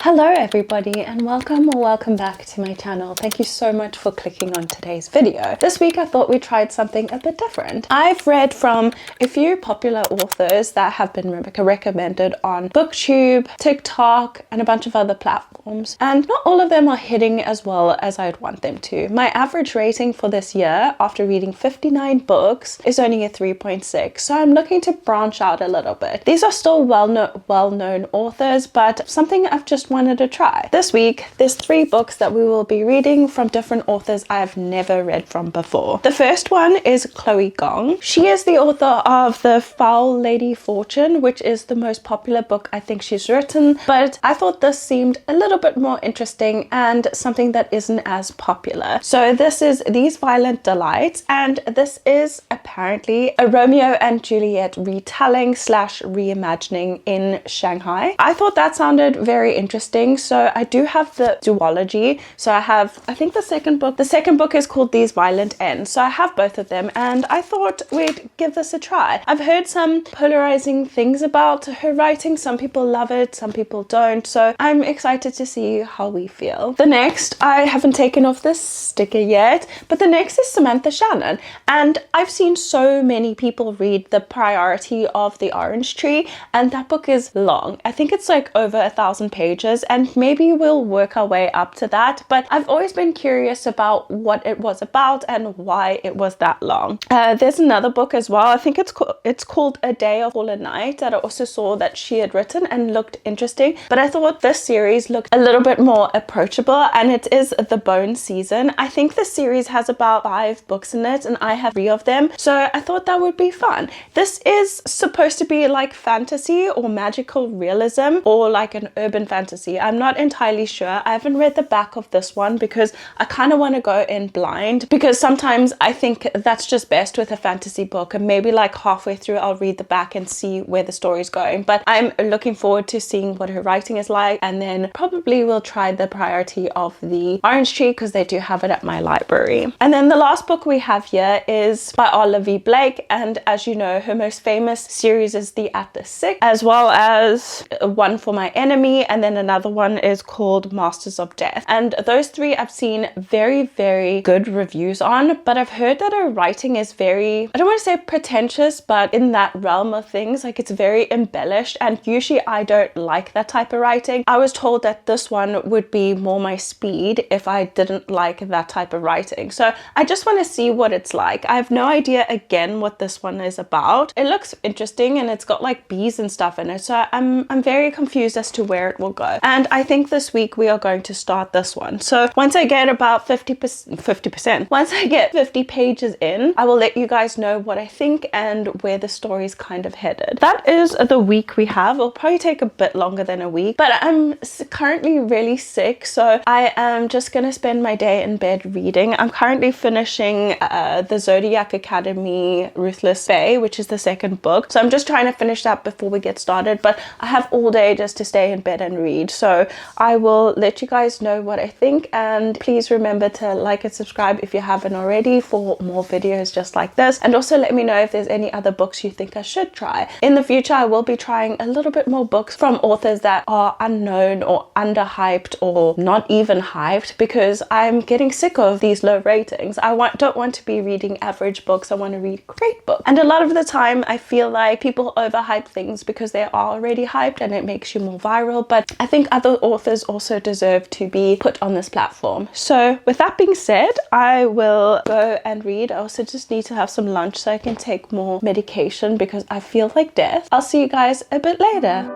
Hello everybody and welcome back to my channel. Thank you so much for clicking on today's video. This week I thought we tried something a bit different. I've read from a few popular authors that have been recommended on BookTube, TikTok and a bunch of other platforms, and not all of them are hitting as well as I'd want them to. My average rating for this year after reading 59 books is only a 3.6, so I'm looking to branch out a little bit. These are still well-known authors, but something I've just wanted to try. This week, there's 3 books that we will be reading from different authors I've never read from before. The first one is Chloe Gong. She is the author of The Foul Lady Fortune, which is the most popular book I think she's written, but I thought this seemed a little bit more interesting and something that isn't as popular. So this is These Violent Delights, and this is apparently a Romeo and Juliet retelling slash reimagining in Shanghai. I thought that sounded very interesting. So I do have the duology. So I think the second book is called These Violent Ends. So I have both of them and I thought we'd give this a try. I've heard some polarizing things about her writing. Some people love it, some people don't. So I'm excited to see how we feel. The next, I haven't taken off this sticker yet, but the next is Samantha Shannon. And I've seen so many people read The Priority of the Orange Tree, and that book is long. I think it's like over 1,000 pages, and maybe we'll work our way up to that, but I've always been curious about what it was about and why it was that long. There's another book as well. I think it's called A Day of Fallen Night that I also saw that she had written and looked interesting, but I thought this series looked a little bit more approachable, and it is the Bone season. I think the series has about 5 books in it and I have 3 of them, so I thought that would be fun. This is supposed to be like fantasy or magical realism or like an urban fantasy. I'm not entirely sure. I haven't read the back of this one because I kind of want to go in blind, because sometimes I think that's just best with a fantasy book, and maybe like halfway through I'll read the back and see where the story's going. But I'm looking forward to seeing what her writing is like, and then probably we'll try The Priority of the Orange Tree because they do have it at my library. And then the last book we have here is by Olivie Blake, and as you know, her most famous series is The Atlas Six, as well as One for My Enemy, and then another one is called Masters of Death. And those 3 I've seen very good reviews on, but I've heard that her writing is very, I don't want to say pretentious, but in that realm of things, like it's very embellished, and usually I don't like that type of writing. I was told that this one would be more my speed if I didn't like that type of writing. So I just want to see what it's like. I have no idea again what this one is about. It looks interesting and it's got like bees and stuff in it, so I'm very confused as to where it will go. And I think this week we are going to start this one. So once I get about 50%, once I get 50 pages in, I will let you guys know what I think and where the story's kind of headed. That is the week we have. It'll probably take a bit longer than a week, but I'm currently really sick, so I am just gonna spend my day in bed reading. I'm currently finishing the Zodiac Academy Ruthless Fae, which is the second book. So I'm just trying to finish that before we get started, but I have all day just to stay in bed and read. So I will let you guys know what I think, and please remember to like and subscribe if you haven't already for more videos just like this, and also let me know if there's any other books you think I should try. In the future I will be trying a little bit more books from authors that are unknown or underhyped or not even hyped, because I'm getting sick of these low ratings. I don't want to be reading average books. I want to read great books, and a lot of the time I feel like people overhype things because they are already hyped and it makes you more viral, but I think other authors also deserve to be put on this platform. So with that being said, I will go and read. I also just need to have some lunch so I can take more medication because I feel like death. I'll see you guys a bit later.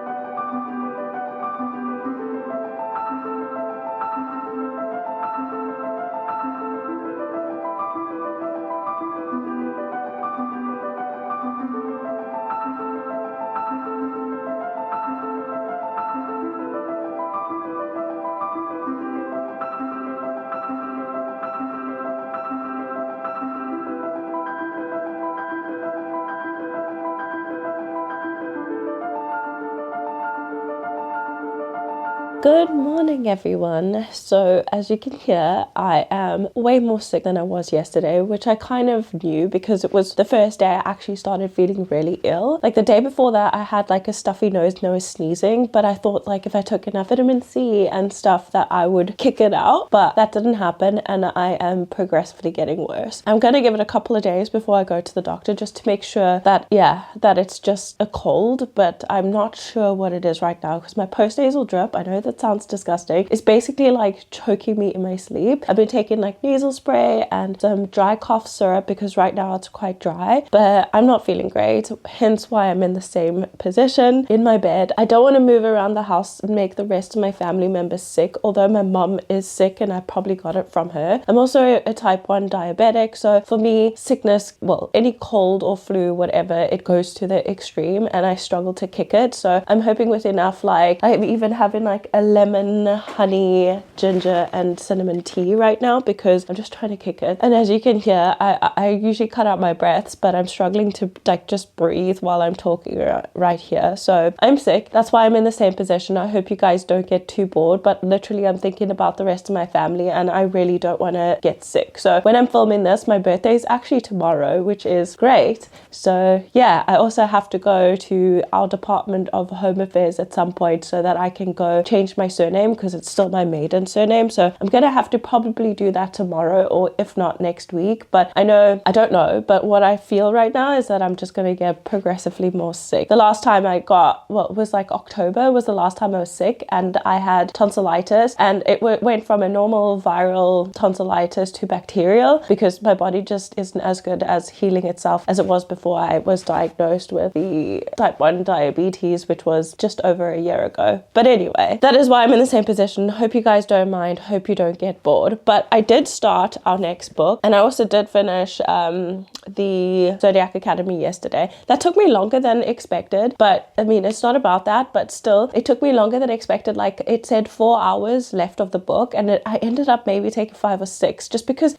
Good morning, everyone. So as you can hear, I am way more sick than I was yesterday, which I kind of knew because it was the first day I actually started feeling really ill. Like the day before that, I had like a stuffy nose, no sneezing, but I thought like if I took enough vitamin C and stuff that I would kick it out, but that didn't happen and I am progressively getting worse. I'm gonna give it a couple of days before I go to the doctor just to make sure that, yeah, that it's just a cold, but I'm not sure what it is right now because my post-nasal drip, I know that sounds disgusting, it's basically like choking me in my sleep. I've been taking like nasal spray and some dry cough syrup because right now it's quite dry, but I'm not feeling great, hence why I'm in the same position in my bed. I don't want to move around the house and make the rest of my family members sick, although my mum is sick and I probably got it from her. I'm also a type 1 diabetic, so for me sickness, well, any cold or flu, whatever, it goes to the extreme and I struggle to kick it. So I'm hoping with enough, like I'm even having like a lemon, honey, ginger and cinnamon tea right now because I'm just trying to kick it. And as you can hear, I usually cut out my breaths, but I'm struggling to like just breathe while I'm talking right here. So I'm sick. That's why I'm in the same position. I hope you guys don't get too bored, but literally I'm thinking about the rest of my family and I really don't want to get sick. So when I'm filming this, my birthday is actually tomorrow, which is great. So yeah, I also have to go to our Department of Home Affairs at some point so that I can go change my surname because it's still my maiden surname. So I'm gonna have to probably do that tomorrow or if not next week. But I don't know, but what I feel right now is that I'm just gonna get progressively more sick. The last time I got, well, it was like October was the last time I was sick and I had tonsillitis and it went from a normal viral tonsillitis to bacterial because my body just isn't as good as healing itself as it was before I was diagnosed with the type 1 diabetes, which was just over a year ago. But anyway, that is why I'm in the same position. Hope you guys don't mind. Hope you don't get bored. But I did start our next book and I also did finish the Zodiac Academy yesterday. That took me longer than expected, but I mean, it's not about that, but still, it took me longer than expected. Like it said 4 hours left of the book and I ended up maybe taking 5 or 6 just because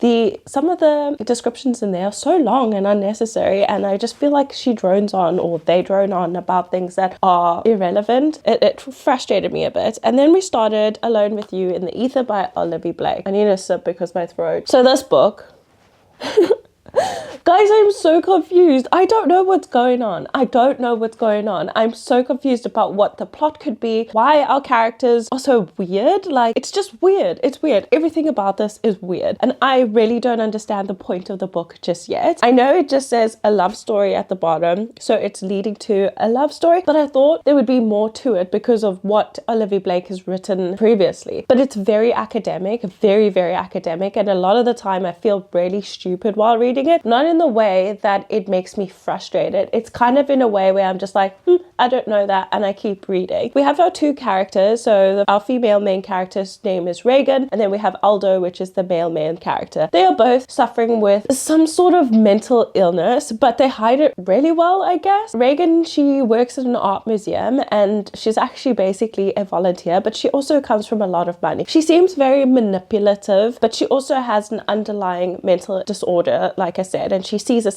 some of the descriptions in there are so long and unnecessary and I just feel like she drones on or they drone on about things that are irrelevant. It frustrated me a bit. And then we started Alone with You in the Ether by Olivie Blake. I need a sip because my throat. So this book guys, I'm so confused. I don't know what's going on. I'm so confused about what the plot could be, why our characters are so weird. Like, it's just weird. It's weird. Everything about this is weird. And I really don't understand the point of the book just yet. I know it just says a love story at the bottom, so it's leading to a love story, but I thought there would be more to it because of what Olivie Blake has written previously. But it's very academic, very, very academic, and a lot of the time I feel really stupid while reading it. Not in the way that it makes me frustrated. It's kind of in a way where I'm just like, I don't know that, and I keep reading. We have our two characters. So our female main character's name is Reagan, and then we have Aldo, which is the male main character. They are both suffering with some sort of mental illness, but they hide it really well, I guess. Reagan, she works at an art museum and she's actually basically a volunteer, but she also comes from a lot of money. She seems very manipulative, but she also has an underlying mental disorder, like I said, and she sees a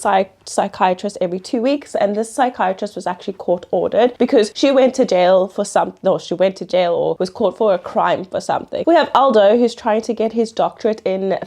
psychiatrist every 2 weeks, and this psychiatrist was actually court ordered because she went to jail for or was caught for a crime for something. We have Aldo, who's trying to get his doctorate in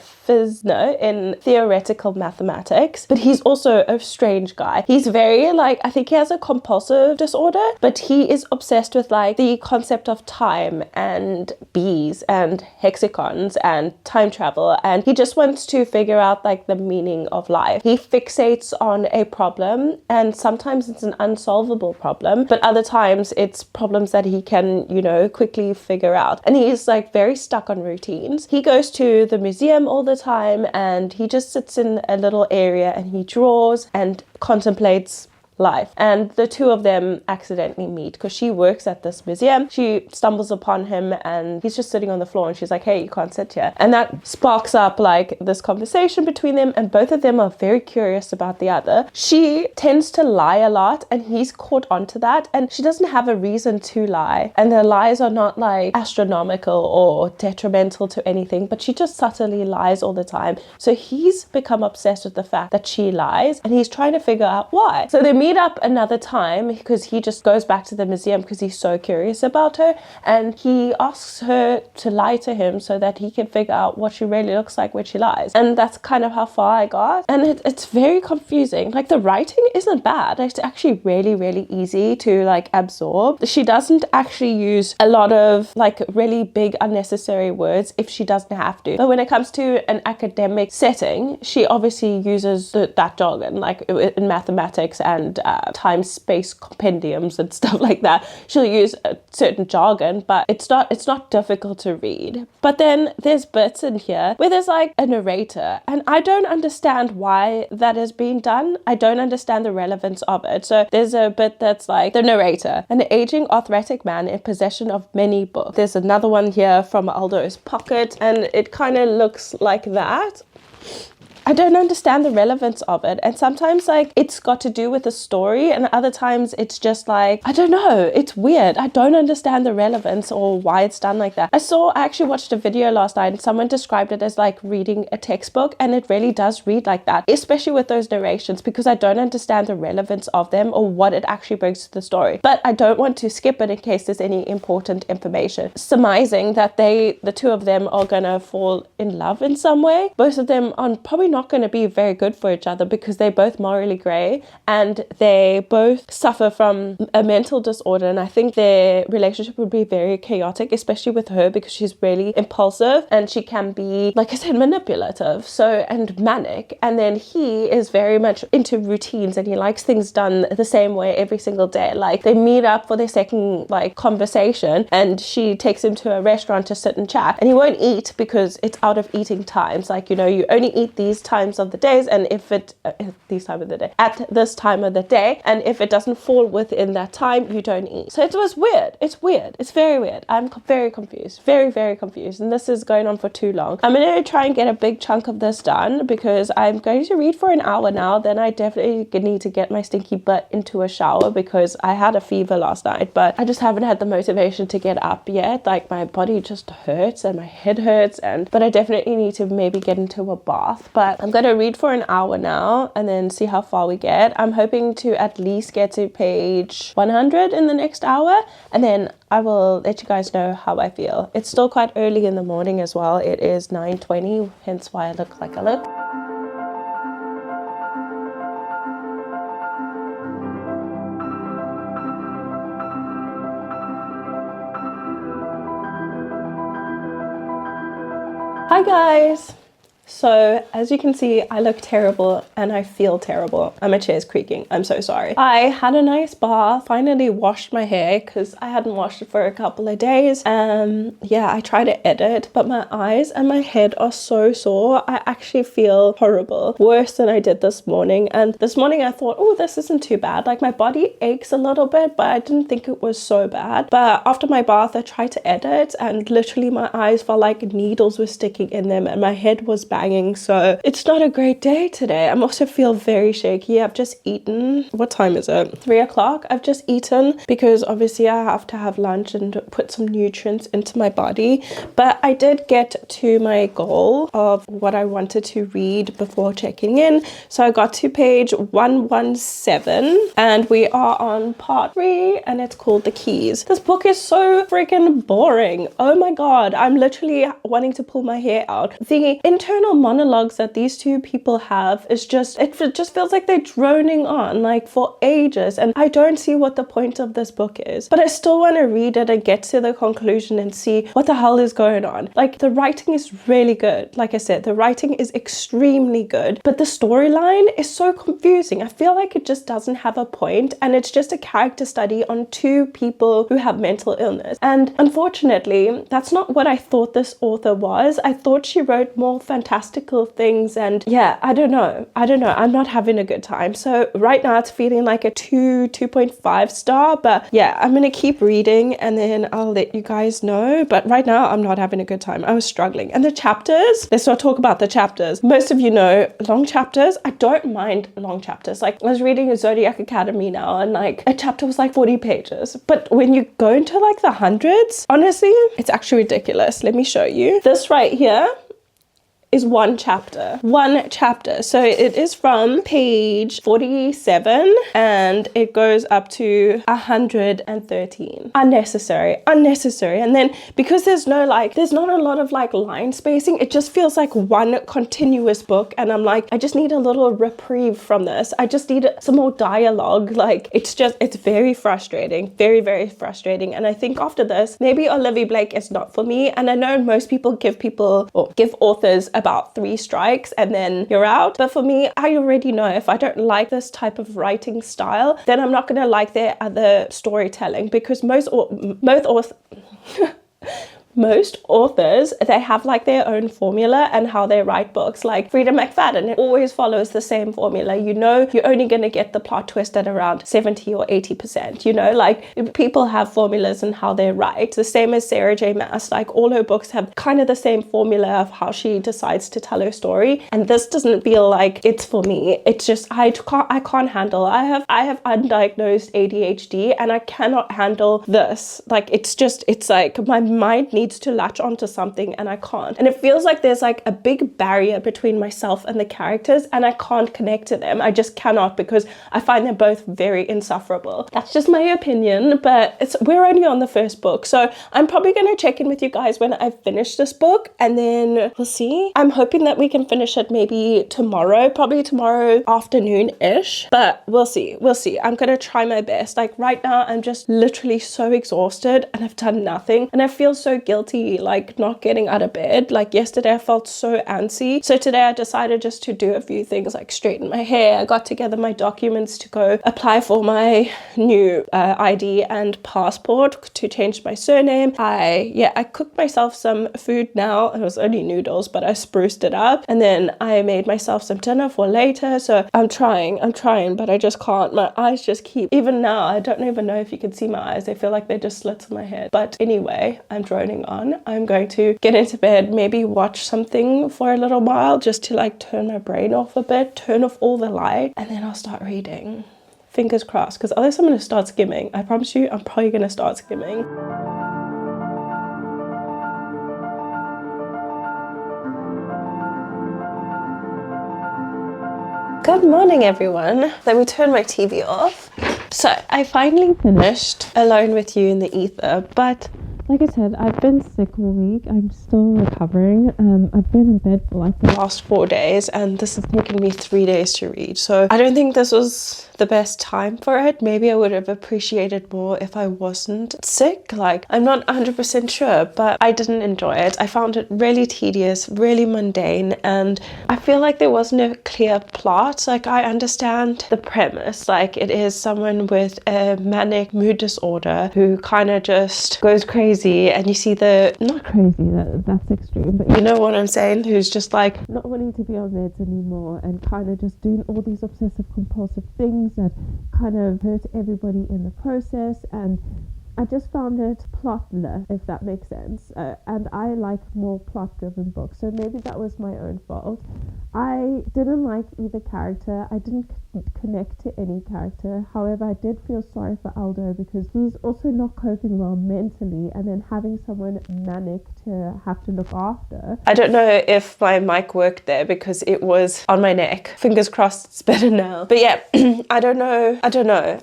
theoretical mathematics, but he's also a strange guy. He's very like, I think he has a compulsive disorder, but he is obsessed with like the concept of time and bees and hexagons and time travel, and he just wants to figure out like the meaning of life. He fixates on a problem, and sometimes it's an unsolvable problem, but other times it's problems that he can, you know, quickly figure out. And he's like very stuck on routines. He goes to the museum all the time and he just sits in a little area and he draws and contemplates life. And the two of them accidentally meet because she works at this museum. She stumbles upon him and he's just sitting on the floor and she's like, hey, you can't sit here. And that sparks up like this conversation between them, and both of them are very curious about the other. She tends to lie a lot and he's caught onto that, and she doesn't have a reason to lie, and the lies are not like astronomical or detrimental to anything, but she just subtly lies all the time. So he's become obsessed with the fact that she lies and he's trying to figure out why. So they meet meet up another time because he just goes back to the museum because he's so curious about her, and he asks her to lie to him so that he can figure out what she really looks like when she lies. And that's kind of how far I got, and it's very confusing. Like, the writing isn't bad. It's actually really, really easy to like absorb. She doesn't actually use a lot of like really big unnecessary words if she doesn't have to, but when it comes to an academic setting, she obviously uses that jargon, like in mathematics and time-space compendiums and stuff like that. She'll use a certain jargon, but it's not difficult to read. But then there's bits in here where there's like a narrator, and I don't understand why that is being done. I don't understand the relevance of it. So there's a bit that's like the narrator, an aging arthritic man in possession of many books. There's another one here from Aldo's pocket, and it kind of looks like that. I don't understand the relevance of it, and sometimes like it's got to do with the story, and other times it's just like, I don't know, it's weird. I don't understand the relevance or why it's done like that. I actually watched a video last night and someone described it as like reading a textbook, and it really does read like that, especially with those narrations, because I don't understand the relevance of them or what it actually brings to the story. But I don't want to skip it in case there's any important information. Surmising that the two of them are gonna fall in love in some way. Both of them are probably not going to be very good for each other because they're both morally grey and they both suffer from a mental disorder, and I think their relationship would be very chaotic, especially with her because she's really impulsive and she can be, like I said, manipulative and manic, and then he is very much into routines and he likes things done the same way every single day. Like, they meet up for their second like conversation and she takes him to a restaurant to sit and chat, and he won't eat because it's out of eating times. Like, you know, you only eat these times of the days, and if it these time of the day at this time of the day, and if it doesn't fall within that time, you don't eat. So it was weird. It's weird. It's very weird. I'm very confused, very, very confused, and this is going on for too long. I'm going to try and get a big chunk of this done because I'm going to read for an hour now. Then I definitely need to get my stinky butt into a shower because I had a fever last night, but I just haven't had the motivation to get up yet. Like, my body just hurts and my head hurts, but I definitely need to maybe get into a bath. But I'm going to read for an hour now and then see how far we get. I'm hoping to at least get to page 100 in the next hour, and then I will let you guys know how I feel. It's still quite early in the morning as well. It is 9:20, hence why I look like I look. Hi guys! So as you can see, I look terrible and I feel terrible. My chair's creaking. I'm so sorry. I had a nice bath, finally washed my hair because I hadn't washed it for a couple of days. Yeah, I try to edit, but my eyes and my head are so sore. I actually feel horrible, worse than I did this morning. And this morning I thought, oh, this isn't too bad. Like, my body aches a little bit, but I didn't think it was so bad. But after my bath, I tried to edit and literally my eyes felt like needles were sticking in them and my head was banging. So it's not a great day today. I also feel very shaky. I've just eaten. What time is it? 3 o'clock. I've just eaten because obviously I have to have lunch and put some nutrients into my body. But I did get to my goal of what I wanted to read before checking in. So I got to page 117 and we are on part 3 and it's called The Keys. This book is so freaking boring. Oh my god. I'm literally wanting to pull my hair out. The internal monologues that these two people have is just, it just feels like they're droning on like for ages, and I don't see what the point of this book is, but I still want to read it and get to the conclusion and see what the hell is going on. Like, the writing is really good. Like I said, the writing is extremely good, but the storyline is so confusing. I feel like it just doesn't have a point, and it's just a character study on two people who have mental illness, and unfortunately that's not what I thought this author was. I thought she wrote more fantastical things, and yeah, I don't know, I'm not having a good time. So right now it's feeling like a 2.5 star, but yeah, I'm gonna keep reading and then I'll let you guys know. But right now I'm not having a good time. I was struggling. And the chapters, let's not talk about the chapters. Most of you know long chapters, I don't mind long chapters. Like, I was reading Zodiac Academy now and like a chapter was like 40 pages, but when you go into like the hundreds, honestly, it's actually ridiculous. Let me show you. This right here is one chapter. One chapter. So it is from page 47 and it goes up to 113. Unnecessary. And then because there's not a lot of like line spacing, it just feels like one continuous book, and I'm like, I just need a little reprieve from this. I just need some more dialogue. Like, it's very frustrating, very, very frustrating. And I think after this, maybe Olivie Blake is not for me. And I know most people give authors about 3 strikes and then you're out. But for me, I already know if I don't like this type of writing style, then I'm not going to like their other storytelling, because most authors, they have like their own formula and how they write books. Like Frida McFadden, it always follows the same formula. You know, you're only going to get the plot twist at around 70 or 80%. You know, like people have formulas and how they write. The same as Sarah J Maas, like all her books have kind of the same formula of how she decides to tell her story. And this doesn't feel like it's for me. It's just, I can't handle. I have undiagnosed ADHD and I cannot handle this. Like, it's like my mind needs to latch onto something and I can't. And it feels like there's like a big barrier between myself and the characters, and I can't connect to them. I just cannot, because I find them both very insufferable. That's just my opinion, but we're only on the first book. So I'm probably going to check in with you guys when I've finished this book, and then we'll see. I'm hoping that we can finish it maybe tomorrow, probably tomorrow afternoon-ish, but we'll see. I'm going to try my best. Like right now, I'm just literally so exhausted and I've done nothing, and I feel so guilty, like not getting out of bed. Like yesterday I felt so antsy, so today I decided just to do a few things, like straighten my hair. I got together my documents to go apply for my new ID and passport to change my surname. I cooked myself some food now. It was only noodles, but I spruced it up, and then I made myself some dinner for later. So I'm trying, but I just can't. My eyes just keep, even now, I don't even know if you can see my eyes. They feel like they're just slits in my head. But anyway, I'm droning on. I'm going to get into bed, maybe watch something for a little while just to like turn my brain off a bit, turn off all the light, and then I'll start reading. Fingers crossed, because otherwise I'm going to start skimming. I promise you, I'm probably going to start skimming. Good morning, everyone. Let me turn my TV off. So I finally finished Alone with You in the Ether, but like I said, I've been sick all week. I'm still recovering. I've been in bed for like the last 4 days, and this has taken me 3 days to read. So I don't think this was the best time for it. Maybe I would have appreciated more if I wasn't sick. Like, I'm not 100% sure, but I didn't enjoy it. I found it really tedious, really mundane, and I feel like there wasn't a clear plot. Like, I understand the premise. Like, it is someone with a manic mood disorder who kind of just goes crazy, and you see not crazy, that's extreme, but you know what I'm saying, who's just like not wanting to be on meds anymore and kind of just doing all these obsessive compulsive things that kind of hurt everybody in the process. And I just found it plotless, if that makes sense. And I like more plot-driven books, so maybe that was my own fault. I didn't like either character. I didn't connect to any character. However, I did feel sorry for Aldo, because he's also not coping well mentally, and then having someone manic to have to look after. I don't know if my mic worked there because it was on my neck. Fingers crossed it's better now. But yeah, I don't know.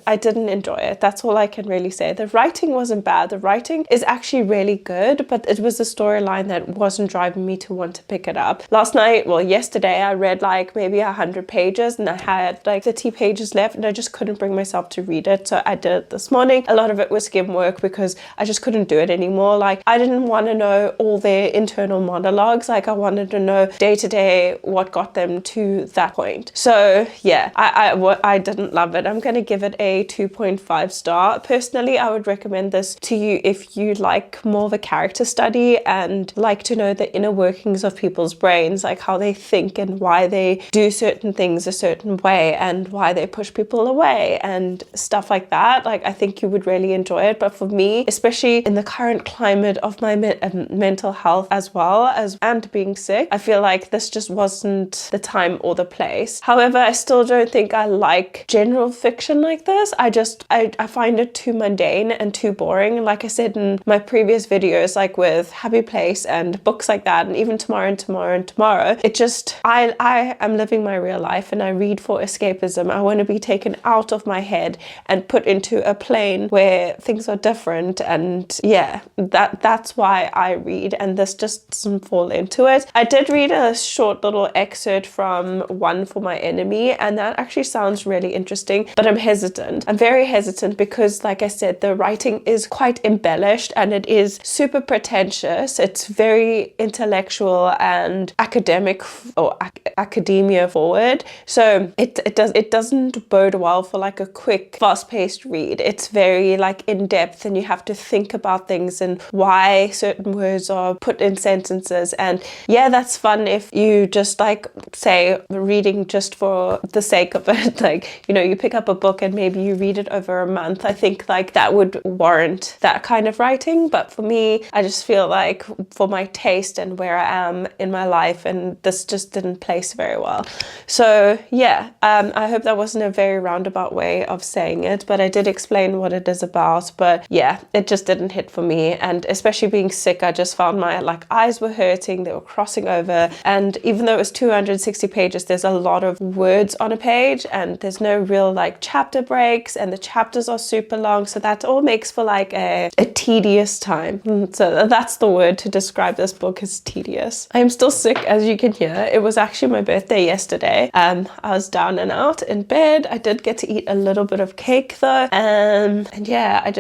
I didn't enjoy it. That's all I can really say. The writing wasn't bad. The writing is actually really good, but it was the storyline that wasn't driving me to want to pick it up. Yesterday I read like maybe 100 pages and I had like 30 pages left, and I just couldn't bring myself to read it. So I did it this morning. A lot of it was skim work because I just couldn't do it anymore. Like, I didn't want to know all their internal monologues. Like, I wanted to know day to day what got them to that point. So yeah, I didn't love it. I'm going to give it a 2.5 star. Personally, I would recommend this to you if you like more of a character study and like to know the inner workings of people's brains, like how they think and why they do certain things a certain way and why they push people away and stuff like that. Like, I think you would really enjoy it. But for me, especially in the current climate of my mental health as well as and being sick, I feel like this just wasn't the time or the place. However, I still don't think I like general fiction like this. I find it too mundane and too boring. Like I said in my previous videos, like with Happy Place and books like that, and even Tomorrow and Tomorrow and Tomorrow, it just, I am living my real life and I read for escapism. I want to be taken out of my head and put into a plane where things are different, and yeah, that's why I read, and this just doesn't fall into it. I did read a short little excerpt from One for My Enemy, and that actually sounds really interesting, but I'm hesitant. I'm very hesitant because, like I said, the writing is quite embellished and it is super pretentious. It's very intellectual and academic or academia forward, so it doesn't bode well for like a quick fast-paced read. It's very like in-depth, and you have to think about things and why certain words are put in sentences. And yeah, that's fun if you just like say reading just for the sake of it, like, you know, you pick up a book and maybe you read it over a month. I think like that would warrant that kind of writing, but for me, I just feel like for my taste and where I am in my life, and this just didn't place very well. So yeah, I hope that wasn't a very roundabout way of saying it, but I did explain what it is about. But yeah, it just didn't hit for me, and especially being sick, I just found my like eyes were hurting, they were crossing over, and even though it was 260 pages, there's a lot of words on a page and there's no real like chapter breaks, and the chapters are super long, so that all makes for like a tedious time. So that's the word to describe this book, is tedious. I am still sick, as you can hear. It was actually my birthday yesterday. I was down and out in bed. I did get to eat a little bit of cake though, and yeah,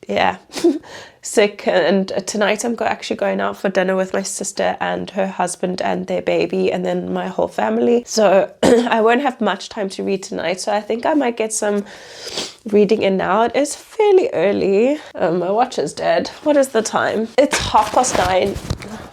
yeah. Sick, and tonight I'm actually going out for dinner with my sister and her husband and their baby, and then my whole family, so I won't have much time to read tonight, so I think I might get some reading in now. It is fairly early. My watch is dead. What is the time? It's 9:30.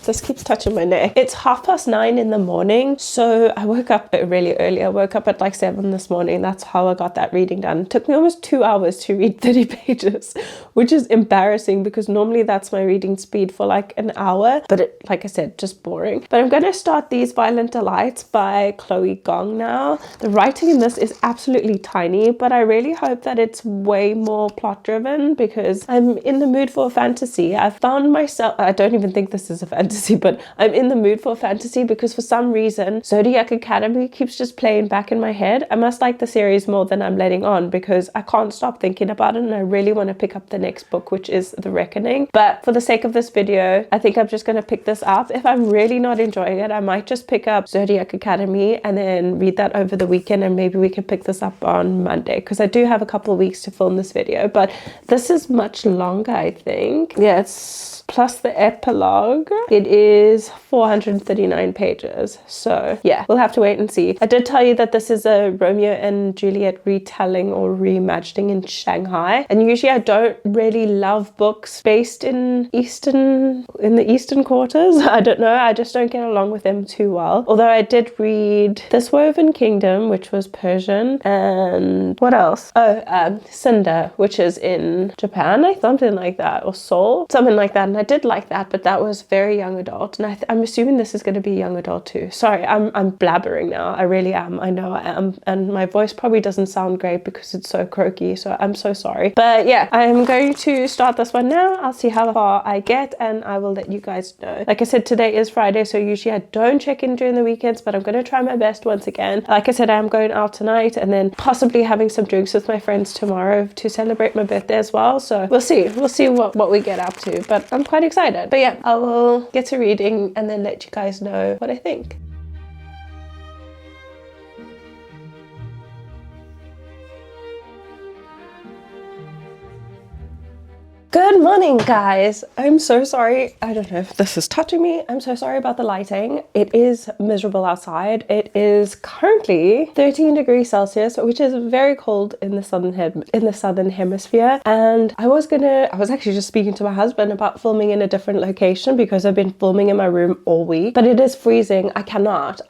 This keeps touching my neck. It's 9:30 in the morning, so I woke up really early. I woke up at like 7 this morning. That's how I got that reading done. It took me almost 2 hours to read 30 pages, which is embarrassing because normally that's my reading speed for like an hour, but it, like I said, just boring. But I'm going to start These Violent Delights by Chloe Gong now. The writing in this is absolutely tiny, but I really hope that it's way more plot driven because I'm in the mood for a fantasy. I've found myself, I don't even think this is a fantasy, but I'm in the mood for a fantasy because for some reason Zodiac Academy keeps just playing back in my head. I must like the series more than I'm letting on because I can't stop thinking about it, and I really want to pick up the next book, which is The Reckoning. But for the sake of this video, I think I'm just going to pick this up. If I'm really not enjoying it, I might just pick up Zodiac Academy and then read that over the weekend, and maybe we can pick this up on Monday because I do have a couple of weeks to film this video. But this is much longer, I think. Yeah, it's plus the epilogue. It is 439 pages. So yeah, we'll have to wait and see. I did tell you that this is a Romeo and Juliet retelling or reimagining in Shanghai. And usually I don't really love books based in the Eastern quarters. I don't know. I just don't get along with them too well. Although I did read This Woven Kingdom, which was Persian, and what else? Oh, Cinder, which is in Japan, something like that, or Seoul, something like that. And I did like that, but that was very young adult, and I'm assuming this is going to be young adult too. Sorry, I'm blabbering now. I really am. I know I am, and my voice probably doesn't sound great because it's so croaky, so I'm so sorry. But yeah, I'm going to start this one now. I'll see how far I get and I will let you guys know. Like I said, today is Friday, so usually I don't check in during the weekends, but I'm going to try my best once again. Like I said, I am going out tonight and then possibly having some drinks with my friends tomorrow to celebrate my birthday as well. So we'll see what we get up to, but I'm quite excited. But yeah, I will get to reading and then let you guys know what I think. Good morning, guys. I'm so sorry. I don't know if this is touching me. I'm so sorry about the lighting. It is miserable outside. It is currently 13 degrees Celsius, which is very cold in the southern hemisphere. And I was actually just speaking to my husband about filming in a different location because I've been filming in my room all week, but it is freezing. I cannot.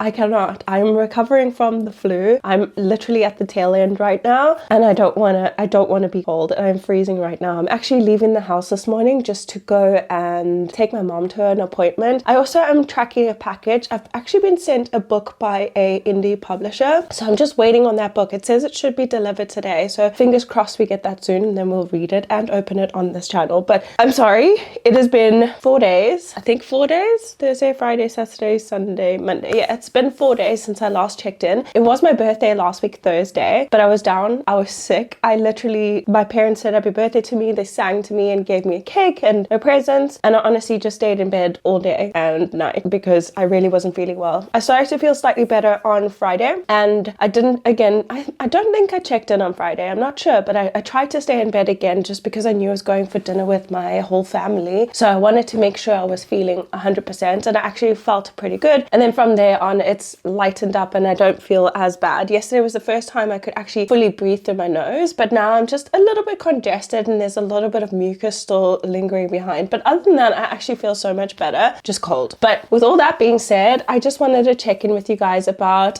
I'm recovering from the flu. I'm literally at the tail end right now, and I don't want to be cold. I'm freezing right now. I'm actually leaving leaving the house this morning just to go and take my mom to an appointment. I also am tracking a package. I've actually been sent a book by a indie publisher, so I'm just waiting on that book. It says it should be delivered today, so fingers crossed we get that soon, and then we'll read it and open it on this channel. But I'm sorry, it has been 4 days. I think 4 days. Thursday, Friday, Saturday, Sunday, Monday. Yeah, it's been 4 days since I last checked in. It was my birthday last week Thursday, but I was down. I was sick. My parents said happy birthday to me. They sang to me and gave me a cake and a present, and I honestly just stayed in bed all day and night because I really wasn't feeling well. I started to feel slightly better on Friday, and I didn't again. I don't think I checked in on Friday. I'm not sure, but I tried to stay in bed again just because I knew I was going for dinner with my whole family. So I wanted to make sure I was feeling 100%, and I actually felt pretty good. And then from there on, it's lightened up and I don't feel as bad. Yesterday was the first time I could actually fully breathe through my nose, but now I'm just a little bit congested and there's a little bit of mucus still lingering behind. But other than that, I actually feel so much better, just cold. But with all that being said, I just wanted to check in with you guys about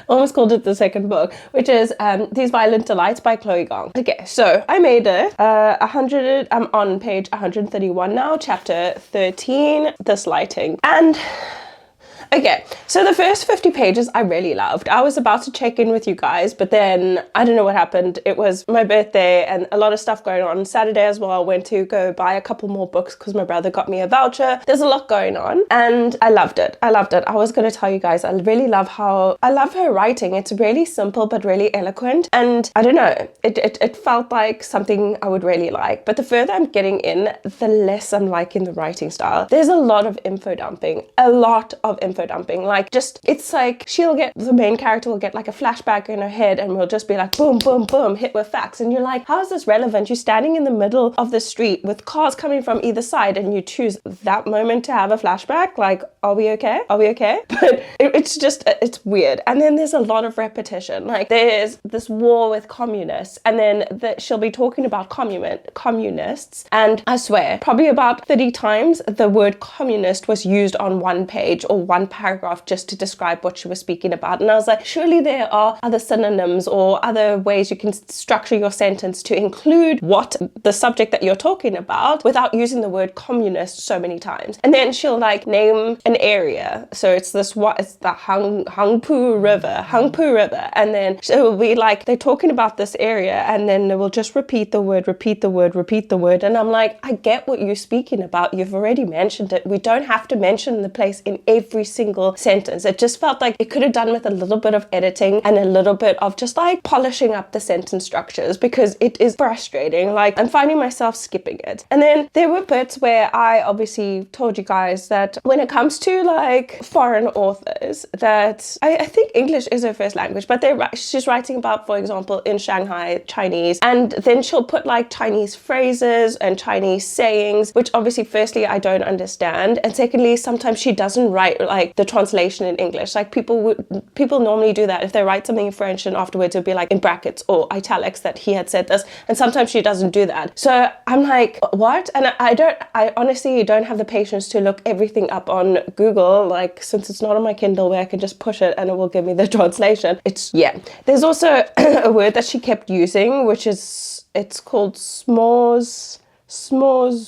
almost called it the second book, which is These Violent Delights by Chloe Gong. Okay, so I made it. I'm on page 131 now, chapter 13, This Lighting. And okay, so the first 50 pages I really loved. I was about to check in with you guys, but then I don't know what happened. It was my birthday and a lot of stuff going on. Saturday as well, I went to go buy a couple more books because my brother got me a voucher. There's a lot going on and I loved it. I loved it. I was going to tell you guys, I really love I love her writing. It's really simple but really eloquent, and I don't know, it felt like something I would really like. But the further I'm getting in, the less I'm liking the writing style. There's a lot of info dumping, like just, it's like the main character will get like a flashback in her head and we'll just be like boom boom boom, hit with facts, and you're like, how is this relevant? You're standing in the middle of the street with cars coming from either side and you choose that moment to have a flashback. Like, are we okay? But it's weird. And then there's a lot of repetition. Like there's this war with communists, and then she'll be talking about communists, and I swear probably about 30 times the word communist was used on one page or one paragraph just to describe what she was speaking about. And I was like, surely there are other synonyms or other ways you can structure your sentence to include what the subject that you're talking about without using the word communist so many times. And then she'll like name an area. So it's the Hangpu River. And then she'll be like, they're talking about this area, and then they will just repeat the word. And I'm like, I get what you're speaking about. You've already mentioned it. We don't have to mention the place in every single sentence. It just felt like it could have done with a little bit of editing and a little bit of just like polishing up the sentence structures, because it is frustrating. Like I'm finding myself skipping it. And then there were bits where I obviously told you guys that when it comes to like foreign authors, that I think English is her first language, but she's writing about, for example, in Shanghai, Chinese, and then she'll put like Chinese phrases and Chinese sayings, which obviously firstly I don't understand, and secondly sometimes she doesn't write like the translation in English. Like people normally do that. If they write something in French and afterwards it'll be like in brackets or italics that he had said this, and sometimes she doesn't do that. So I'm like, what? And I honestly don't have the patience to look everything up on Google, like since it's not on my Kindle where I can just push it and it will give me the translation. There's also a word that she kept using, which is, it's called s'mores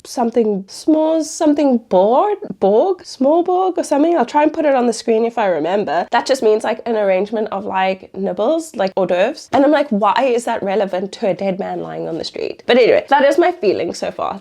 something borg, small borg or something. I'll try and put it on the screen if I remember. That just means like an arrangement of like nibbles, like hors d'oeuvres. And I'm like, why is that relevant to a dead man lying on the street? But anyway, that is my feeling so far.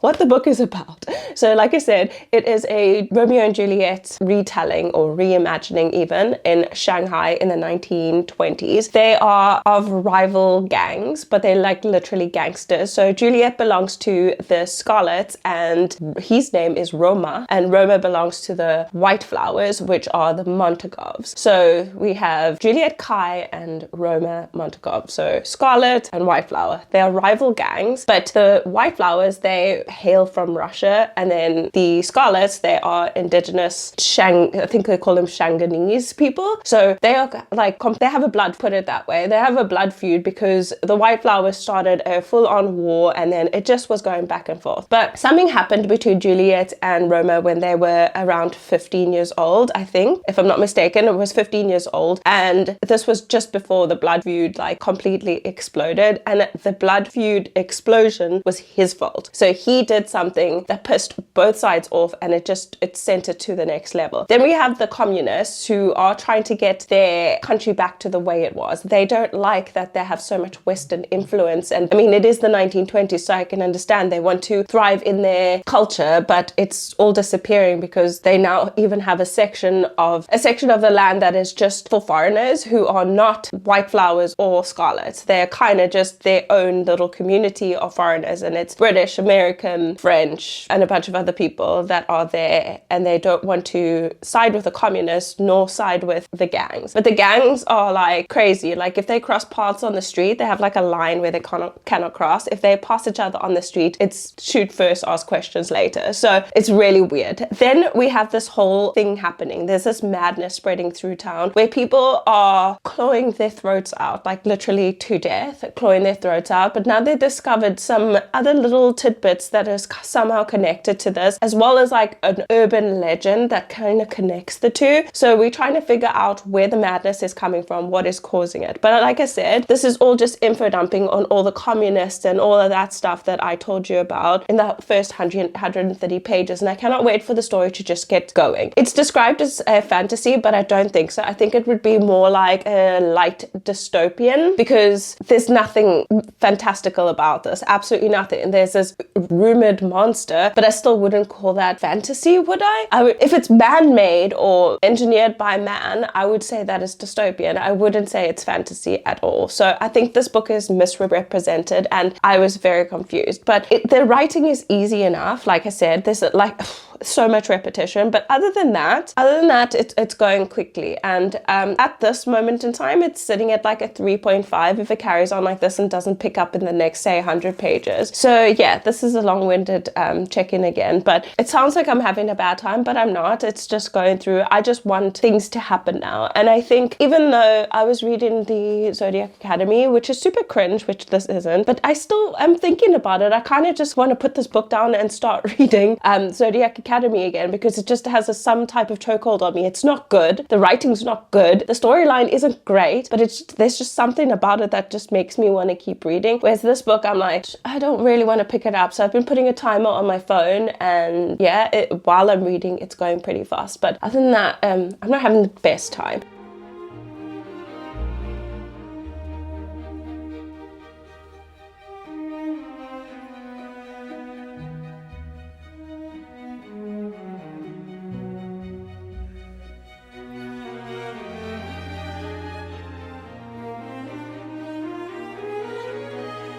What the book is about. So like I said, it is a Romeo and Juliet retelling or reimagining even in Shanghai in the 1920s. They are of rival gangs, but they're like literally gangsters. So Juliet belongs to the Scarlets and his name is Roma, and Roma belongs to the White Flowers, which are the Montagovs. So we have Juliet Kai and Roma Montagov. So Scarlet and White Flower, they are rival gangs, but the White Flowers, they hail from Russia, and then the Scarlets, they are indigenous I think they call them Shanghainese people. So they are like, they have a blood, put it that way, they have a blood feud because the White Flowers started a full-on war, and then it just was going back and forth. But something happened between Juliet and Roma when they were around 15 years old, I think. If I'm not mistaken, it was 15 years old. And this was just before the blood feud like completely exploded. And the blood feud explosion was his fault. So he did something that pissed both sides off, and it sent it to the next level. Then we have the communists who are trying to get their country back to the way it was. They don't like that they have so much Western influence. And I mean, it is the 1920s, so I can understand they want to thrive in their culture, but it's all disappearing because they now even have a section of the land that is just for foreigners who are not white flowers or scarlets. They're kind of just their own little community of foreigners, and it's British, American, French, and a bunch of other people that are there, and they don't want to side with the communists nor side with the gangs. But the gangs are like crazy. Like if they cross paths on the street, they have like a line where they cannot cross. If they pass each other on the street, it's shoot first, ask questions later. So it's really weird. Then we have this whole thing happening. There's this madness spreading through town where people are clawing their throats out, like literally to death, clawing their throats out. But now they discovered some other little tidbits that is somehow connected to this, as well as like an urban legend that kind of connects the two. So we're trying to figure out where the madness is coming from, what is causing it. But like I said, this is all just info dumping on all the communists and all of that stuff that I told you about in the first 130 pages, and I cannot wait for the story to just get going. It's described as a fantasy, but I don't think so. I think it would be more like a light dystopian, because there's nothing fantastical about this, absolutely nothing. And there's this rumored monster, but I still wouldn't call that fantasy, would I? If it's man-made or engineered by man, I would say that is dystopian. I wouldn't say it's fantasy at all. So I think this book is misrepresented, and I was very confused. But the writing is easy enough. Like I said, there's like so much repetition, but other than that, it's going quickly. And at this moment in time, it's sitting at like a 3.5 if it carries on like this and doesn't pick up in the next, say, 100 pages. So yeah, this is a long-winded check-in again, but it sounds like I'm having a bad time, but I'm not. It's just going through. I just want things to happen now. And I think even though I was reading the Zodiac Academy, which is super cringe, which this isn't, but I still am thinking about it. I kind of just want to put this book down and start reading Zodiac Academy again, because it just has some type of chokehold on me. It's not good. The writing's not good. The storyline isn't great, but there's just something about it that just makes me want to keep reading. Whereas this book, I'm like, I don't really want to pick it up. So I've been putting a timer on my phone, and yeah, while I'm reading, it's going pretty fast. But other than that, I'm not having the best time.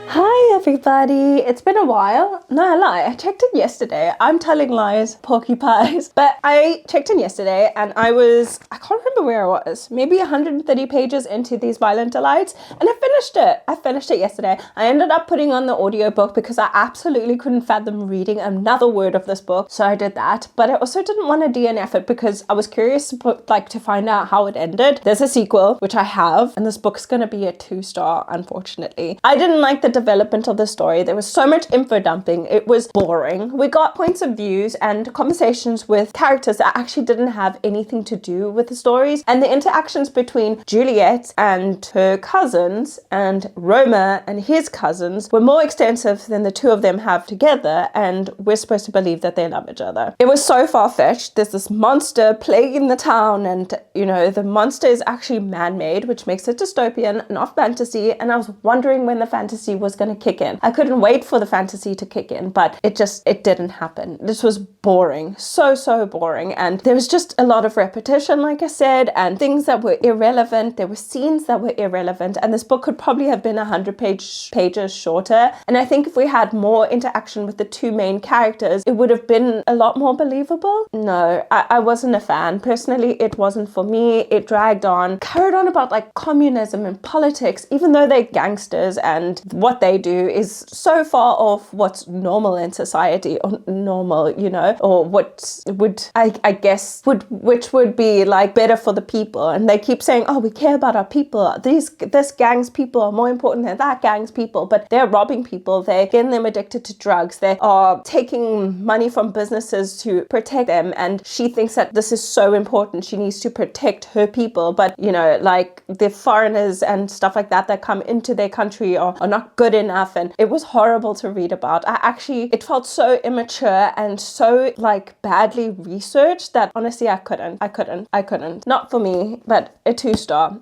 Hi everybody, it's been a while. No, I lie, I checked in yesterday. I'm telling lies, porky pies. But I checked in yesterday and I can't remember where I was, maybe 130 pages into these Violent Delights, and I finished it. I finished it yesterday. I ended up putting on the audiobook because I absolutely couldn't fathom reading another word of this book, so I did that. But I also didn't want to DNF it because I was curious to find out how it ended. There's a sequel, which I have, and this book's gonna be a 2-star, unfortunately. I didn't like the development of the story. There was so much info dumping. It was boring. We got points of views and conversations with characters that actually didn't have anything to do with the stories, and the interactions between Juliet and her cousins and Roma and his cousins were more extensive than the two of them have together, and we're supposed to believe that they love each other. It was so far-fetched. There's this monster plaguing the town, and you know, the monster is actually man-made, which makes it dystopian, not fantasy, and I was wondering when the fantasy was going to kick in. I couldn't wait for the fantasy to kick in, but it didn't happen. This was boring, so boring, and there was just a lot of repetition, like I said, and things that were irrelevant. There were scenes that were irrelevant, and this book could probably have been 100 pages shorter. And I think if we had more interaction with the two main characters, it would have been a lot more believable. No, I wasn't a fan. Personally, it wasn't for me. It dragged on, carried on about like communism and politics, even though they're gangsters and what they do is so far off what's normal in society, or normal, you know, or what would, I guess, which would be like better for the people. And they keep saying, oh, we care about our people. This gang's people are more important than that gang's people, but they're robbing people. They're getting them addicted to drugs. They are taking money from businesses to protect them. And she thinks that this is so important. She needs to protect her people. But, you know, like the foreigners and stuff like that come into their country are not good enough. And it was horrible to read about. It felt so immature and so like badly researched that honestly I couldn't. Not for me, but a 2-star.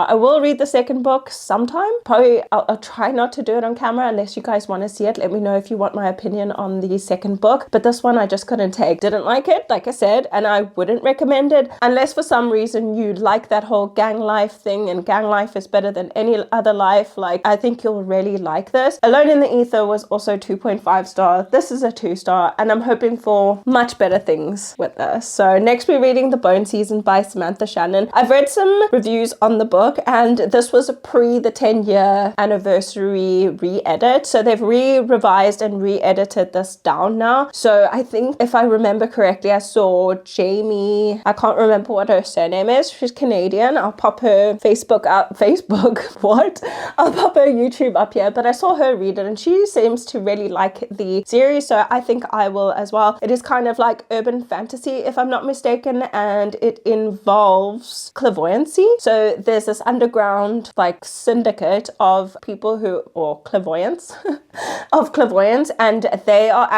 I will read the second book sometime. Probably I'll try not to do it on camera unless you guys want to see it. Let me know if you want my opinion on the second book. But this one I just couldn't take. Didn't like it, like I said, and I wouldn't recommend it unless for some reason you like that whole gang life thing, and gang life is better than any other life. Like, I think you'll really like this. Alone in the Ether was also 2.5 star. This is a 2-star, and I'm hoping for much better things with this. So next we're reading The Bone Season by Samantha Shannon. I've read some reviews on the book, and this was a pre the 10-year anniversary re-edit. So they've revised and re-edited this down now. So I think if I remember correctly, I saw Jamie, I can't remember what her surname is. She's Canadian. I'll pop her I'll pop her YouTube up here, but I saw her read it and she seems to really like the series, so I think I will as well. It is kind of like urban fantasy, if I'm not mistaken, and it involves clairvoyancy. So there's this underground like syndicate of people or clairvoyants of clairvoyants, and they have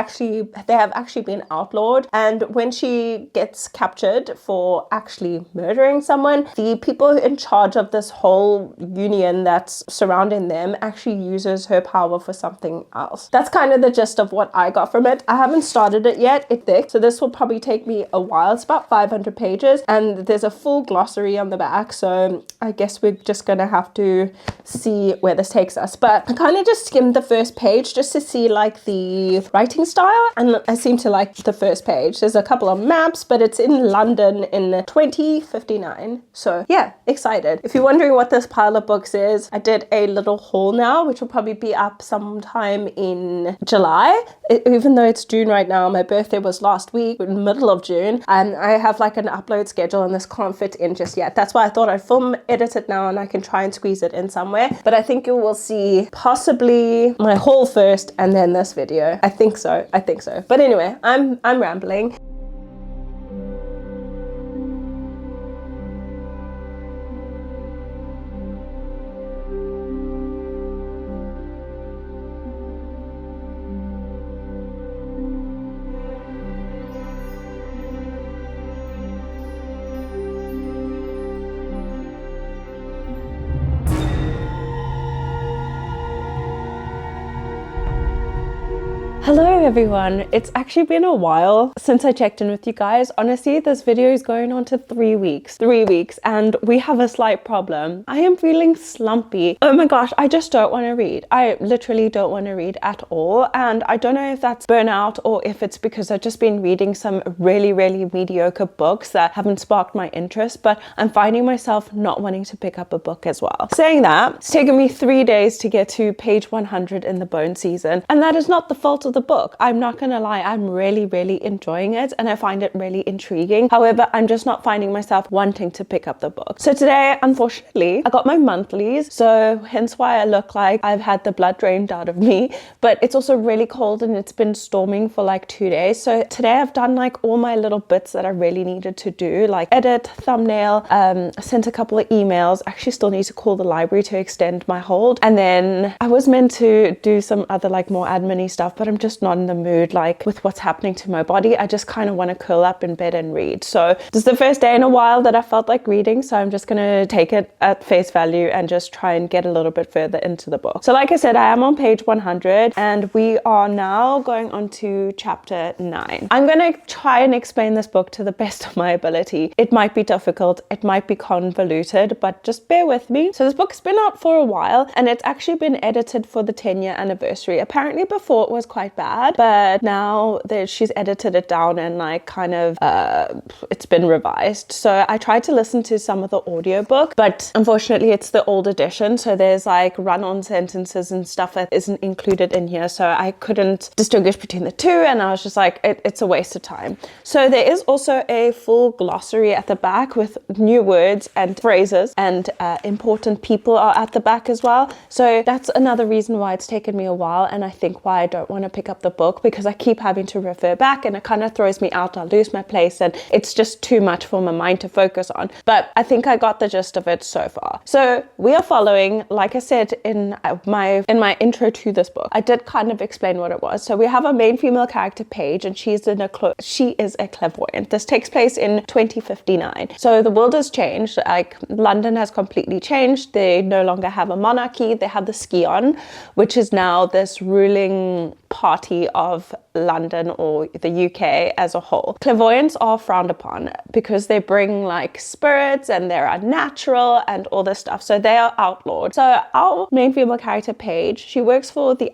actually been outlawed. And when she gets captured for actually murdering someone, the people in charge of this whole union that's surrounding them actually uses her power for something else. That's kind of the gist of what I got from it. I haven't started it yet. It's thick, so this will probably take me a while. It's about 500 pages and there's a full glossary on the back, so I guess we're just gonna have to see where this takes us. But I kind of just skimmed the first page just to see like the writing style, and I seem to like the first page. There's a couple of maps, but it's in London in 2059. So yeah, excited. If you're wondering what this pile of books is, I did a little haul now, which will probably be up sometime in July. Even though it's June right now, my birthday was last week, in the middle of June, and I have like an upload schedule and this can't fit in just yet. That's why I thought I'd edit it now and I can try and squeeze it in somewhere. But I think you will see possibly my haul first and then this video. I think so. But anyway, I'm rambling. Hello everyone, it's actually been a while since I checked in with you guys. Honestly, this video is going on to 3 weeks, and we have a slight problem. I am feeling slumpy. Oh my gosh, I just don't want to read. I literally don't want to read at all, and I don't know if that's burnout or if it's because I've just been reading some really mediocre books that haven't sparked my interest, but I'm finding myself not wanting to pick up a book as well. Saying that, it's taken me 3 days to get to page 100 in The Bone Season, and that is not the fault of the book. I'm not gonna lie, I'm really enjoying it and I find it really intriguing. However, I'm just not finding myself wanting to pick up the book. So today, unfortunately, I got my monthlies, so hence why I look like I've had the blood drained out of me. But it's also really cold and it's been storming for like 2 days. So today I've done like all my little bits that I really needed to do, like edit, thumbnail, sent a couple of emails. I actually still need to call the library to extend my hold. And then I was meant to do some other like more admin-y stuff, but I'm just not in the mood, like with what's happening to my body. I just kind of want to curl up in bed and read. So this is the first day in a while that I felt like reading, so I'm just gonna take it at face value and just try and get a little bit further into the book. So like I said, I am on page 100 and we are now going on to chapter 9. I'm gonna try and explain this book to the best of my ability. It might be difficult, it might be convoluted, but just bear with me. So this book's been out for a while and it's actually been edited for the 10-year anniversary. Apparently before it was quite bad, bad, but now that she's edited it down and like kind of it's been revised. So I tried to listen to some of the audiobook, but unfortunately it's the old edition, so there's like run-on sentences and stuff that isn't included in here, so I couldn't distinguish between the two, and I was just like, it's a waste of time. So there is also a full glossary at the back with new words and phrases, and important people are at the back as well. So that's another reason why it's taken me a while, and I think why I don't want to pick up the book, because I keep having to refer back and it kind of throws me out. I'll lose my place and it's just too much for my mind to focus on. But I think I got the gist of it so far. So we are following, like I said in my intro to this book, I did kind of explain what it was. So we have a main female character, Paige, and she is a clairvoyant. This takes place in 2059. So the world has changed. Like London has completely changed. They no longer have a monarchy. They have the Scion, which is now this ruling party of London or the UK as a whole. Clairvoyants are frowned upon because they bring like spirits and they're unnatural and all this stuff. So they are outlawed. So our main female character, Paige, she works for the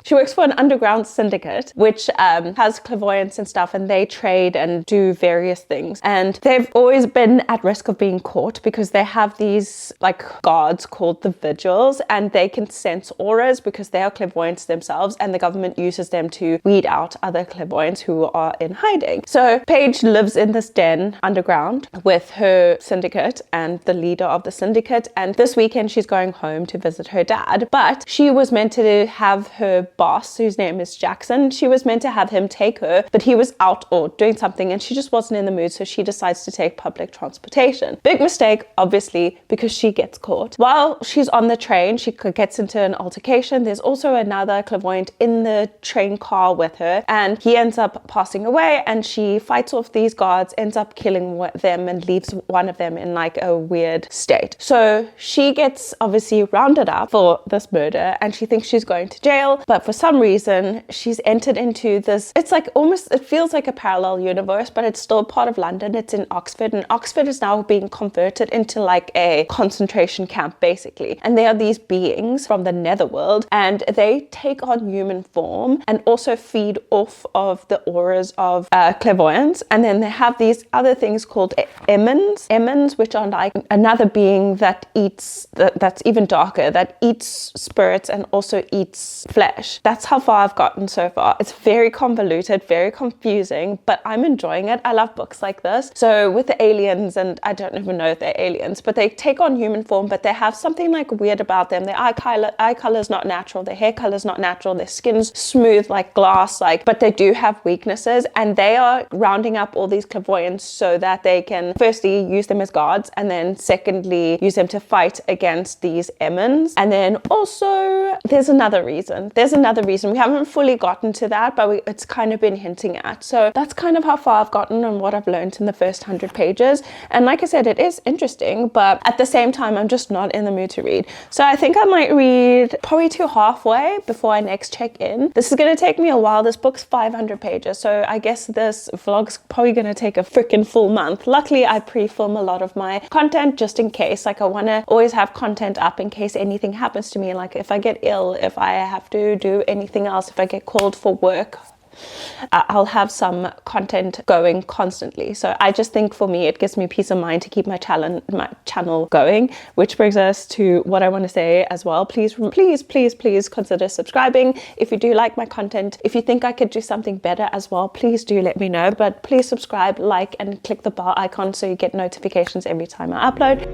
she works for an underground syndicate which has clairvoyants and stuff, and they trade and do various things. And they've always been at risk of being caught because they have these like guards called the Vigils, and they can sense auras because they are clairvoyants themselves, and the government uses them to weed out other clairvoyants who are in hiding. So Paige lives in this den underground with her syndicate and the leader of the syndicate, and this weekend she's going home to visit her dad. But she was meant to have her boss, whose name is Jackson, she was meant to have him take her, but he was out or doing something and she just wasn't in the mood, so she decides to take public transportation. Big mistake, obviously, because she gets caught. While she's on the train, she gets into an altercation. There's also another clairvoyant in the train car with her, and he ends up passing away, and she fights off these guards, ends up killing them, and leaves one of them in like a weird state. So she gets obviously rounded up for this murder, and she thinks she's going to jail, but for some reason she's entered into this, it's like almost, it feels like a parallel universe, but it's still part of London. It's in Oxford, and Oxford is now being converted into like a concentration camp basically, and there are these beings from the netherworld, and they take on human form and also feed off of the auras of clairvoyance. And then they have these other things called emmons, which are like another being that eats, that's even darker, that eats spirits and also eats flesh. That's how far I've gotten so far. It's very convoluted, very confusing, but I'm enjoying it. I love books like this. So with the aliens, and I don't even know if they're aliens, but they take on human form, but they have something like weird about them. Their eye color is not natural, their hair color is not natural, their skin's smooth like glass, but they do have weaknesses, and they are rounding up all these clairvoyants so that they can firstly use them as guards, and then secondly use them to fight against these emmons. And then also there's another reason. We haven't fully gotten to that, but it's kind of been hinting at. So that's kind of how far I've gotten and what I've learned in the first 100 pages. And like I said, it is interesting, but at the same time, I'm just not in the mood to read. So I think I might read probably to halfway before I next check in. This is going to take me a while. This book's 500 pages, so I guess this vlog's probably going to take a freaking full month. Luckily, I pre-film a lot of my content just in case. Like I want to always have content up in case anything happens to me, like if I get ill, if I have to do anything else, if I get called for work, I'll have some content going constantly. So I just think for me, it gives me peace of mind to keep my channel going, which brings us to what I want to say as well. Please consider subscribing if you do like my content. If you think I could do something better as well, please do let me know. But please subscribe, like, and click the bell icon so you get notifications every time I upload.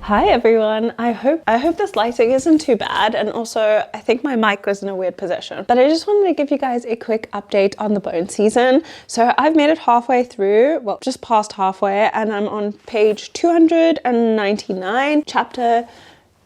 Hi everyone, I hope this lighting isn't too bad, and also I think my mic was in a weird position, but I just wanted to give you guys a quick update on the bone season. So I've made it halfway through, well, just past halfway, and I'm on page 299, chapter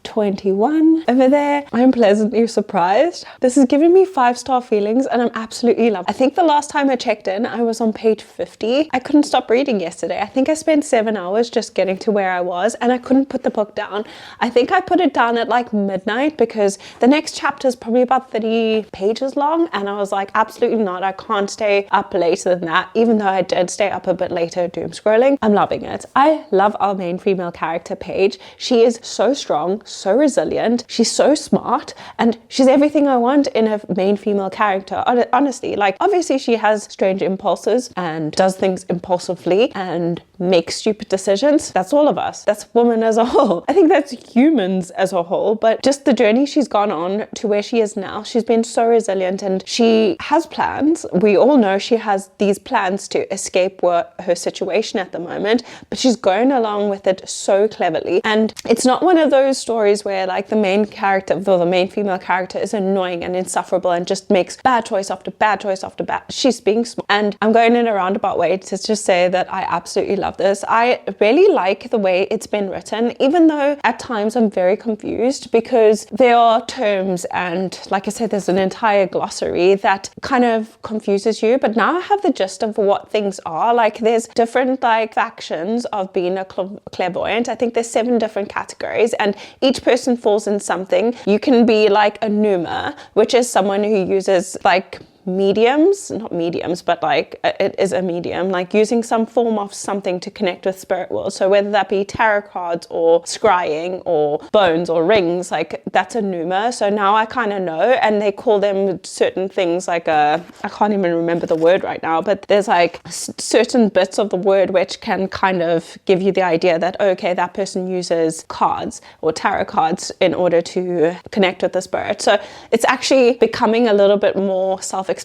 21 over there. I'm pleasantly surprised. This is giving me 5-star feelings and I'm absolutely loving it. I think the last time I checked in, I was on page 50. I couldn't stop reading yesterday. I think I spent 7 hours just getting to where I was and I couldn't put the book down. I think I put it down at like midnight because the next chapter is probably about 30 pages long and I was like, absolutely not. I can't stay up later than that, even though I did stay up a bit later doom scrolling. I'm loving it. I love our main female character, Paige. She is so strong, so resilient. She's so smart and she's everything I want in a main female character. Honestly, like obviously she has strange impulses and does things impulsively and makes stupid decisions. That's all of us. That's women as a whole. I think that's humans as a whole, but just the journey she's gone on to where she is now, she's been so resilient and she has plans. We all know she has these plans to escape her situation at the moment, but she's going along with it so cleverly. And it's not one of those stories where like the main character, or the main female character, is annoying and insufferable and just makes bad choice after bad choice after bad. She's being smart. And I'm going in a roundabout way to just say that I absolutely love this. I really like the way it's been written, even though at times I'm very confused because there are terms and like I said, there's an entire glossary that kind of confuses you, but now I have the gist of what things are. Like there's different like factions of being a clairvoyant. I think there's 7 different categories and each person falls in something. You can be like a pneuma, which is someone who uses like mediums, not mediums, but like it is a medium, like using some form of something to connect with spirit world. So whether that be tarot cards or scrying or bones or rings, like that's a pneuma. So now I kind of know, and they call them certain things like I can't even remember the word right now, but there's like certain bits of the word which can kind of give you the idea that, okay, that person uses cards or tarot cards in order to connect with the spirit. So it's actually becoming a little bit more self-explanatory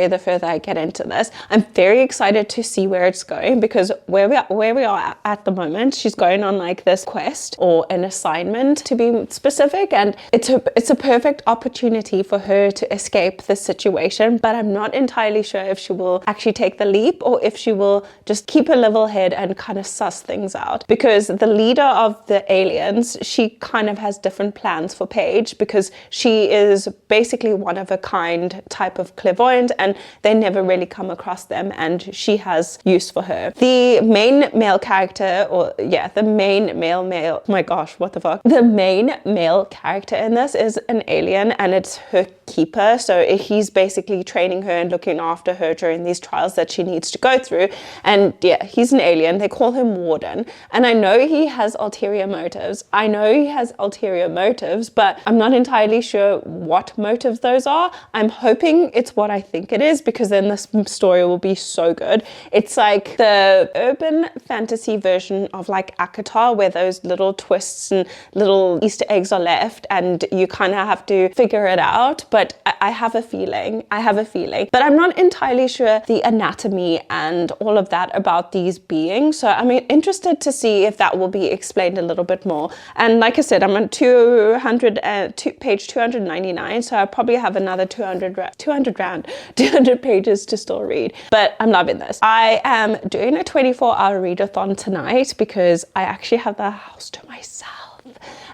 the further I get into this. I'm very excited to see where it's going because where we are at the moment, she's going on like this quest or an assignment to be specific, and it's a perfect opportunity for her to escape this situation, but I'm not entirely sure if she will actually take the leap or if she will just keep a level head and kind of suss things out, because the leader of the aliens, she kind of has different plans for Paige because she is basically one of a kind type of clairvoyant and they never really come across them, and she has use for her. The main male character, the main male character in this is an alien and it's her keeper. So he's basically training her and looking after her during these trials that she needs to go through. And yeah, he's an alien. They call him Warden. And I know he has ulterior motives. But I'm not entirely sure what motives those are. I'm hoping it's what I think it is, because then this story will be so good. It's like the urban fantasy version of like ACOTAR, where those little twists and little Easter eggs are left and you kind of have to figure it out. But I have a feeling, but I'm not entirely sure the anatomy and all of that about these beings. So I'm interested to see if that will be explained a little bit more. And like I said, I'm on page 299, so I'll probably have another 200 pages to still read. But I'm loving this. I am doing a 24-hour readathon tonight because I actually have the house to myself.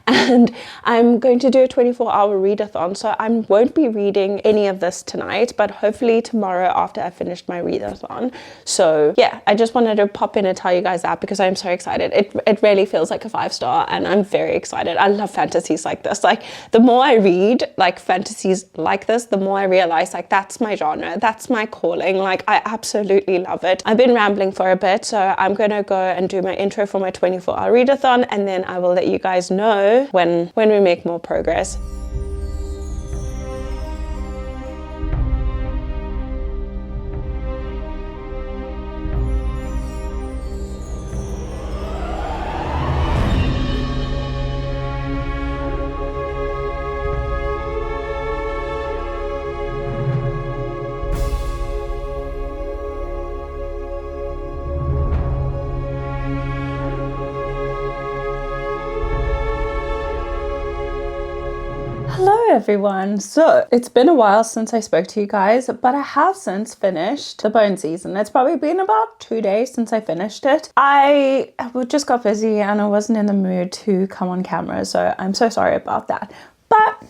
And I'm going to do a 24-hour readathon, so I won't be reading any of this tonight, but hopefully tomorrow after I finished my readathon. So yeah, I just wanted to pop in and tell you guys that because I'm so excited. It really feels like a 5-star and I'm very excited. I love fantasies like this. Like the more I read like fantasies like this, the more I realize like that's my genre, that's my calling. Like I absolutely love it. I've been rambling for a bit, so I'm gonna go and do my intro for my 24-hour readathon, and then I will let you guys know when we make more progress. Hello everyone. So it's been a while since I spoke to you guys, but I have since finished the Bone season. It's probably been about 2 days since I finished it. I just got busy and I wasn't in the mood to come on camera, so I'm so sorry about that. But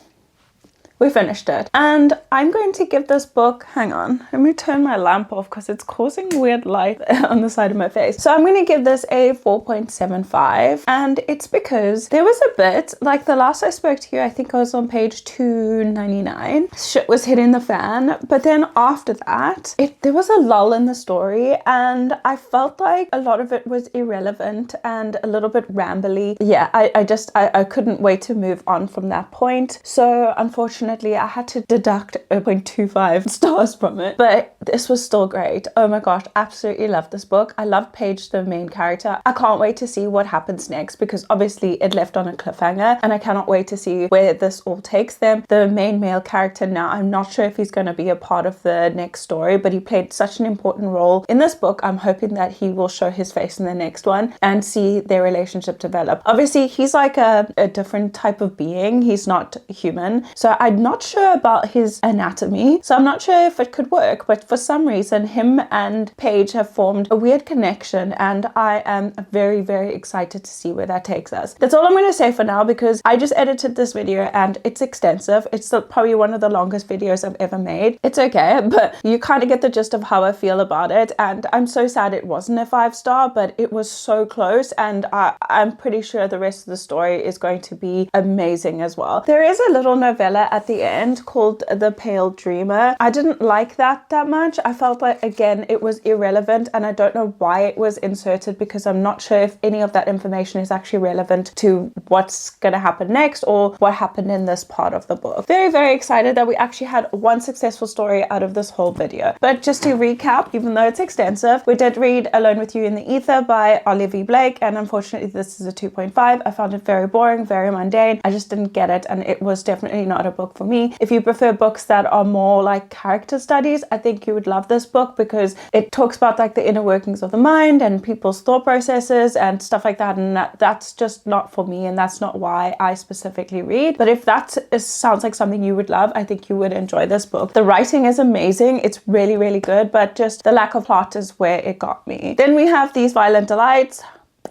we finished it, and I'm going to give this book, hang on, let me turn my lamp off because it's causing weird light on the side of my face. So I'm going to give this a 4.75, and it's because there was a bit, like the last I spoke to you, I think I was on page 299, shit was hitting the fan, but then after that, there was a lull in the story, and I felt like a lot of it was irrelevant and a little bit rambly. Yeah, I couldn't wait to move on from that point, so unfortunately I had to deduct 0.25 stars from it, but this was still great. Oh my gosh, absolutely love this book. I love Paige, the main character. I can't wait to see what happens next because obviously it left on a cliffhanger, and I cannot wait to see where this all takes them. The main male character now, I'm not sure if he's going to be a part of the next story, but he played such an important role in this book. I'm hoping that he will show his face in the next one and see their relationship develop. Obviously he's like a different type of being. He's not human, so I'm not sure about his anatomy, so I'm not sure if it could work, but for some reason him and Paige have formed a weird connection, and I am very, very excited to see where that takes us. That's all I'm going to say for now because I just edited this video and it's extensive. It's probably one of the longest videos I've ever made. It's okay, but you kind of get the gist of how I feel about it, and I'm so sad it wasn't a 5-star, but it was so close, and I'm pretty sure the rest of the story is going to be amazing as well. There is a little novella at the end called The Pale Dreamer. I didn't like that much. I felt like, again, it was irrelevant, and I don't know why it was inserted because I'm not sure if any of that information is actually relevant to what's gonna happen next or what happened in this part of the book. Very, very excited that we actually had one successful story out of this whole video. But just to recap, even though it's extensive, we did read Alone with You in the Ether by Olivie Blake, and unfortunately this is a 2.5. I found it very boring, very mundane. I just didn't get it, and it was definitely not a book for me. If you prefer books that are more like character studies, I think you would love this book because it talks about like the inner workings of the mind and people's thought processes and stuff like that, and that's just not for me, and that's not why I specifically read. But if that sounds like something you would love, I think you would enjoy this book. The writing is amazing. It's really, really good, but just the lack of plot is where it got me. Then we have These Violent Delights.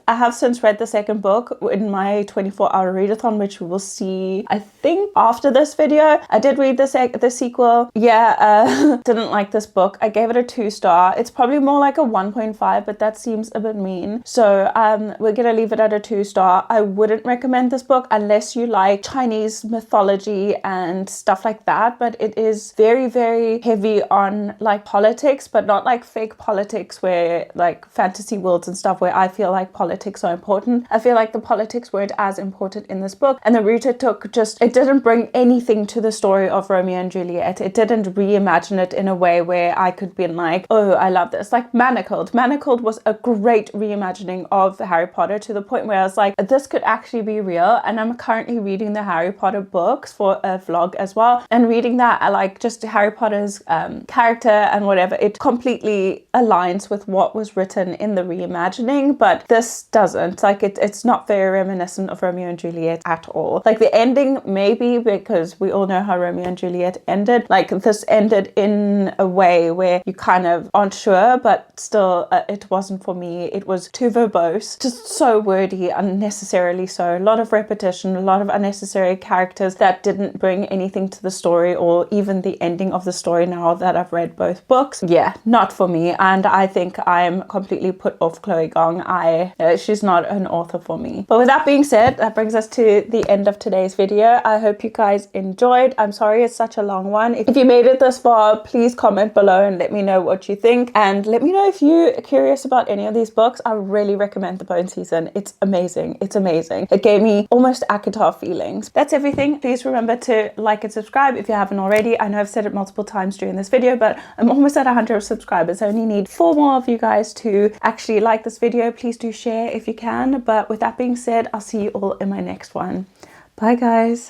I have since read the second book in my 24-hour readathon, which we will see, I think, after this video. I did read the sequel. Yeah, didn't like this book. I gave it a 2-star. It's probably more like a 1.5, but that seems a bit mean. So we're gonna leave it at a 2-star. I wouldn't recommend this book unless you like Chinese mythology and stuff like that, but it is very, very heavy on like politics, but not like fake politics where like fantasy worlds and stuff where I feel like politics are important. I feel like the politics weren't as important in this book, and the route it took it didn't bring anything to the story of Romeo and Juliet. It didn't reimagine it in a way where I could be like, oh, I love this. Like Manacled. Manacled was a great reimagining of Harry Potter to the point where I was like, this could actually be real. And I'm currently reading the Harry Potter books for a vlog as well, and reading that, I like just Harry Potter's character and whatever. It completely aligns with what was written in the reimagining, but this doesn't. Like it's not very reminiscent of Romeo and Juliet at all. Like the ending maybe, because we all know how Romeo and Juliet ended. Like this ended in a way where you kind of aren't sure, but still it wasn't for me. It was too verbose, just so wordy, unnecessarily so. A lot of repetition, a lot of unnecessary characters that didn't bring anything to the story or even the ending of the story now that I've read both books. Yeah, not for me, and I think I'm completely put off Chloe Gong. She's not an author for me. But with that being said, that brings us to the end of today's video. I hope you guys enjoyed. I'm sorry it's such a long one. If you made it this far, please comment below and let me know what you think, and let me know if you're curious about any of these books. I really recommend The Bone season. It's amazing. It's amazing. It gave me almost ACOTAR feelings. That's everything. Please remember to like and subscribe if you haven't already. I know I've said it multiple times during this video, but I'm almost at 100 subscribers. I only need 4 more of you guys to actually like this video. Please do share if you can. But with that being said, I'll see you all in my next one. Bye guys.